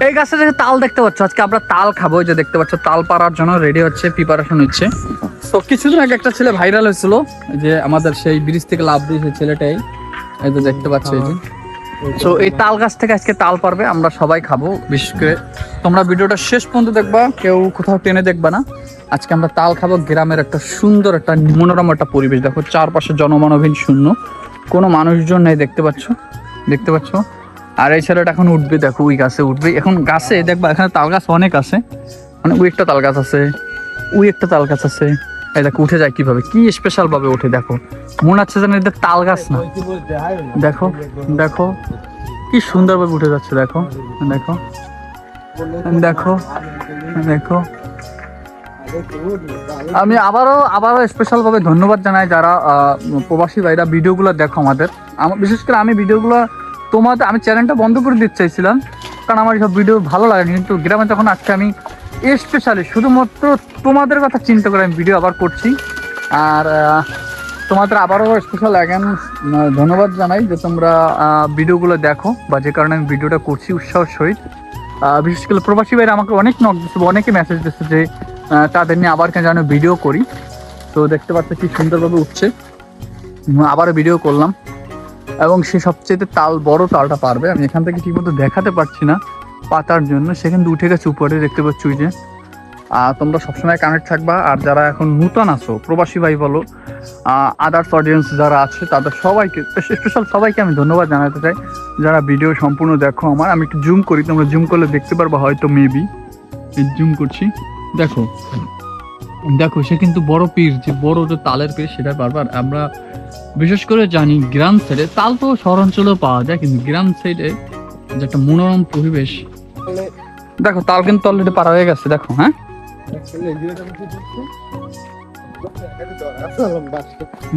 এই গাছে যে তাল দেখতে পাচ্ছ, আজকে আমরা তাল খাবো। যে দেখতে পাচ্ছ তাল পাড়ার জন্য রেডি হচ্ছে, প্রিপারেশন হচ্ছে। তো কিছুদিন আগে একটা ছেলে ভাইরাল হয়েছিল, যে আমাদের সেই ব্রিজ থেকে লাফ দিয়ে সেই ছেলেটাই, এই তো দেখতে পাচ্ছ এই যে। তো এই তাল গাছ থেকে আজকে তাল পারবে, আমরা সবাই খাবো। বিশেষ করে তোমরা ভিডিওটা শেষ পর্যন্ত দেখবা, কেউ কোথাও টেনে দেখবা না। আজকে আমরা তাল খাবো। গ্রামের একটা সুন্দর একটা মনোরম একটা পরিবেশ, দেখো চারপাশে জনমানবহীন শূন্য, কোনো মানুষজন নেই, দেখতে পাচ্ছ। আর এই ছেলেটা এখন উঠবে, দেখো ওই গাছে উঠবে এখন। গাছে দেখবা এখানে তাল গাছ অনেক আছে, মানে ওই একটা তাল গাছ আছে, ওই একটা তাল গাছ আছে। এই দেখো উঠে যায় কিভাবে, কি স্পেশাল ভাবে ওঠে দেখো, মনে হচ্ছে যেন এদের তাল গাছ না। দেখো কি সুন্দর ভাবে উঠে যাচ্ছে, দেখো দেখো দেখো দেখো। আমি আবারও স্পেশাল ভাবে ধন্যবাদ জানাই যারা প্রবাসী ভাইরা ভিডিওগুলো দেখো আমাদের। বিশেষ করে আমি ভিডিওগুলো আমি চ্যানেলটা বন্ধ করে দিতে চাইছিলাম, কারণ আমার সব ভিডিও ভালো লাগেনি। কিন্তু গ্রামে যখন আসছে, আমি স্পেশালি শুধুমাত্র তোমাদের কথা চিন্তা করে আমি ভিডিও আবার করছি। আর তোমাদের আবারও স্পেশাল অ্যাগেন ধন্যবাদ জানাই যে তোমরা ভিডিওগুলো দেখো, বা যে কারণে আমি ভিডিওটা করছি উৎসাহের সহিত। বিশেষ করে প্রবাসী ভাইরা আমাকে অনেক নক দিচ্ছে, অনেকে মেসেজ দিচ্ছে যে তাদের নিয়ে আবার কেন যেন ভিডিও করি। তো দেখতে পাচ্ছ কি সুন্দরভাবে উঠছে, আবারও ভিডিও করলাম। এবং সে সবচেয়ে বড় তালটা পারবে। আমি এখান থেকে ঠিকমতো দেখাতে পারছি না পাতার জন্য, সে কিন্তু উঠে গেছে উপরে, দেখতে পাচ্ছ ওই যে। তোমরা সবসময় কানেক্ট থাকবা। আর যারা এখন নূতন আছো, প্রবাসী ভাই বলো, আদার্স অডিয়েন্স যারা আছে, তাদের সবাইকে স্পেশাল সবাইকে আমি ধন্যবাদ জানাতে চাই, যারা ভিডিও সম্পূর্ণ দেখো আমার। আমি একটু জুম করি, তোমরা জুম করলে দেখতে পারবা হয়তো, মেবি জুম করছি। দেখো সে কিন্তু বড় পীর, যে বড় যে তালের পীর, সেটা বারবার আমরা বিশেষ করে জানি গ্রাম সাইডে তাল তো শহর অঞ্চলেও পাওয়া যায়, কিন্তু গ্রাম সাইডে যে একটা মনোরম পরিবেশ। দেখো তাল কিন্তু অলরেডি পারা হয়ে গেছে, দেখো। হ্যাঁ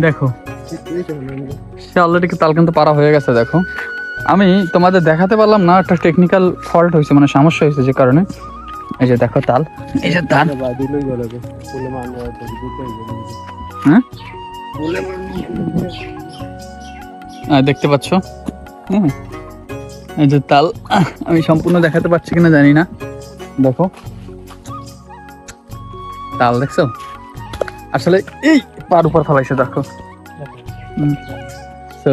দেখো সে অলরেডি তাল কিন্তু পারা হয়ে গেছে, দেখো। আমি তোমাদের দেখাতে পারলাম না, একটা টেকনিক্যাল ফল্ট হয়েছে, মানে সমস্যা হয়েছে, যে কারণে। এই যে দেখো তাল, এই যে তাল। হ্যাঁ দেখতে পাচ্ছ, এই যে তাল। আমি সম্পূর্ণ দেখাতে পারছি কিনা জানি না, দেখো তাল দেখছো, আসলে এই পার উপর ফেলাইছে, দেখো। তো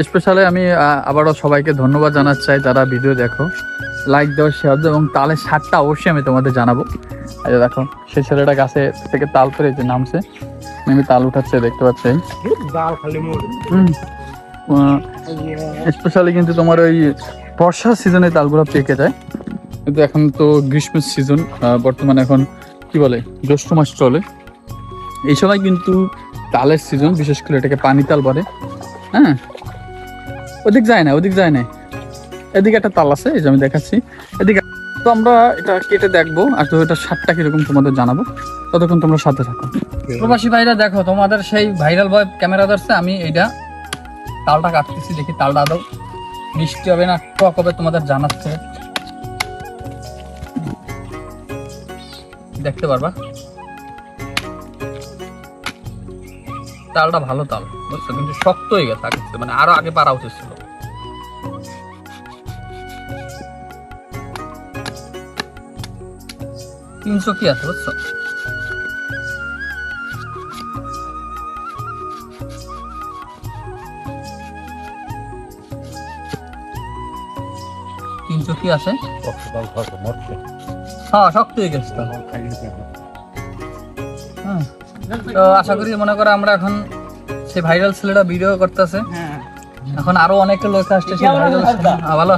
স্পেশালি আমি আবারও সবাইকে ধন্যবাদ জানাতে চাই যারা ভিডিও দেখো, লাইক দাও, শেয়ার দাও, এবং তালের স্বাদটা অবশ্যই আমি তোমাদের জানাবো। এই যে দেখো সেই ছেলেটা গাছে থেকে তাল পেরে যে নামছে, আমি তাল উঠাচ্ছে, দেখতে পাচ্ছি। স্পেশালি কিন্তু তোমার ওই বর্ষার সিজনে তালগুলো পেকে যায়, কিন্তু এখন তো গ্রীষ্মের সিজন, বর্তমানে এখন কি বলে জ্যৈষ্ঠ মাস চলে, এই সময় কিন্তু তালের সিজন। বিশেষ করে এটাকে পানি তাল বলে। হ্যাঁ ওদিক যায় না, এদিকে একটা তাল আছে, এই যে আমি দেখাচ্ছি এদিকে। তো আমরা এটা কেটে দেখবো, আর তো এটা স্বাদটা কিরকম তোমাদের জানাবো, ততক্ষণ তোমরা সাথে থাকো। প্রবাসী ভাইরা দেখো, তোমাদের সেই ভাইরাল বয় ক্যামেরা ধরছে, আমি এইটা তালটা কাটতেছি, দেখি তালটা আদৌ মিষ্টি হবে না টক হবে, তোমাদের জানাচ্ছে, দেখতে পারবা। তালটা ভালো তাল, বুঝছো, কিন্তু শক্ত হয়ে গেছে আগে, মানে আরো আগে পারা উচিত ছিল। তিনশো কি আছে, বুঝছো, কি আছে, হ্যাঁ শক্ত হয়ে গেছে। তো আশা করি মনে করো আমরা এখন সেই ভাইরাল ছেলেটা ভিডিও করতেছে, এখন আরো অনেক লোক আসছে সেই ভাইরাল। ভালো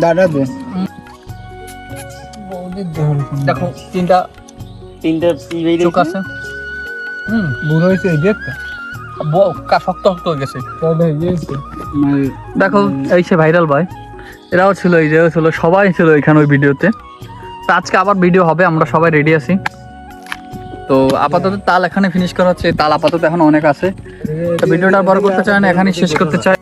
দাদা দেখো তিনটা চোখ আছে, বুড়ো হয়েছে, শক্ত হয়ে গেছে। দেখো এই সে ভাইরাল ভাই, এরাও ছিল, এই যে ছিল, সবাই ছিল এখানে ওই ভিডিওতে। তো আজকে আবার ভিডিও হবে, আমরা সবাই রেডি আছি। তো আপাতত তাল এখানে ফিনিশ করা হচ্ছে, তাল আপাতত এখন অনেক আছে। ভিডিওটা বড় করতে চাই না, এখানেই শেষ করতে চাই।